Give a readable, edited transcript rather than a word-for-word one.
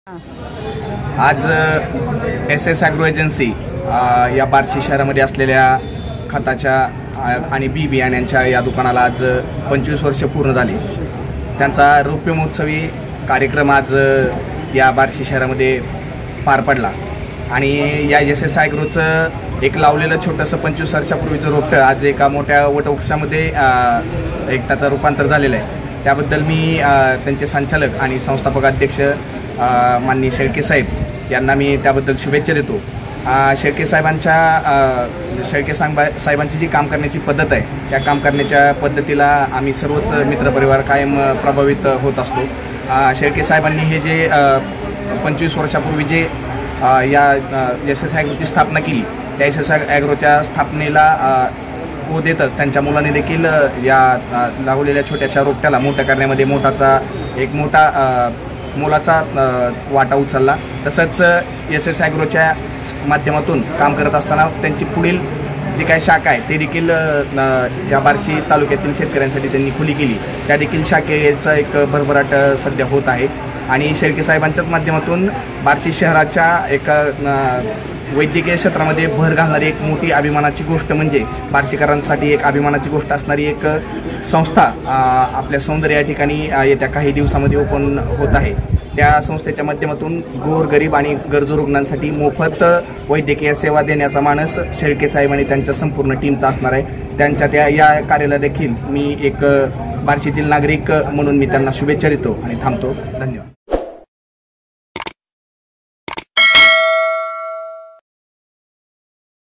आज SS agro agency या बार्शी शहरामध्ये असलेल्या खताच्या आणि बी बियाण्यांच्या या दुकानाला आज 25 वर्ष पूर्ण झाली। त्यांचा रौप्य महोत्सवी कार्यक्रम आज या बार्शी शहरामध्ये पार पडला आणि या SS ॲग्रोचं एक लावलेलं छोटंसं 25 वर्षापूर्वीचं रोपटं आज एका मोठ्या वटवृक्षामध्ये एक त्याचं रूपांतर झालेलं आहे। त्याबद्दल मी त्यांचे संचालक आणि संस्थापक अध्यक्ष माननीय शेळके साहेब यांना मी त्याबद्दल शुभेच्छा देतो। शेळके साहेबांची जी काम करण्याची पद्धत आहे त्या काम करण्याच्या पद्धतीला आम्ही सर्वच मित्रपरिवार कायम प्रभावित होत असतो। शेळके साहेबांनी हे जे 25 वर्षापूर्वी जे या SS ॲग्रोची स्थापना केली त्या SS ॲग्रोच्या स्थापनेला देतच त्यांच्या मुलांनी देखील या लावलेल्या छोट्याशा रोपट्याला मोठं करण्यामध्ये एक मोठा मोलाचा वाटा उचलला। तसंच SS ॲग्रोच्या माध्यमातून काम करत असताना त्यांची पुढील जी काही शाखा आहे ते देखील या बार्शी तालुक्यातील शेतकऱ्यांसाठी त्यांनी खुली केली। त्या देखील शाखेचा एक भरभराट सध्या होत आहे आणि शेळके साहेबांच्याच माध्यमातून बार्शी शहराच्या एक वैद्यकीय क्षेत्रामध्ये भर घालणारी एक मोठी अभिमानाची गोष्ट म्हणजे बार्शीकरांसाठी एक अभिमानाची गोष्ट असणारी एक संस्था आपल्या सौंदर्य या ठिकाणी येत्या काही दिवसामध्ये ओपन होत आहे। त्या संस्थेच्या माध्यमातून गोरगरीब आणि गरजू रुग्णांसाठी मोफत वैद्यकीय सेवा देण्याचा मानस शेळके साहेब आणि त्यांच्या संपूर्ण टीमचा असणार आहे। त्यांच्या या कार्याला देखील मी एक बार्शीतील नागरिक म्हणून मी त्यांना शुभेच्छा देतो आणि थांबतो। धन्यवाद।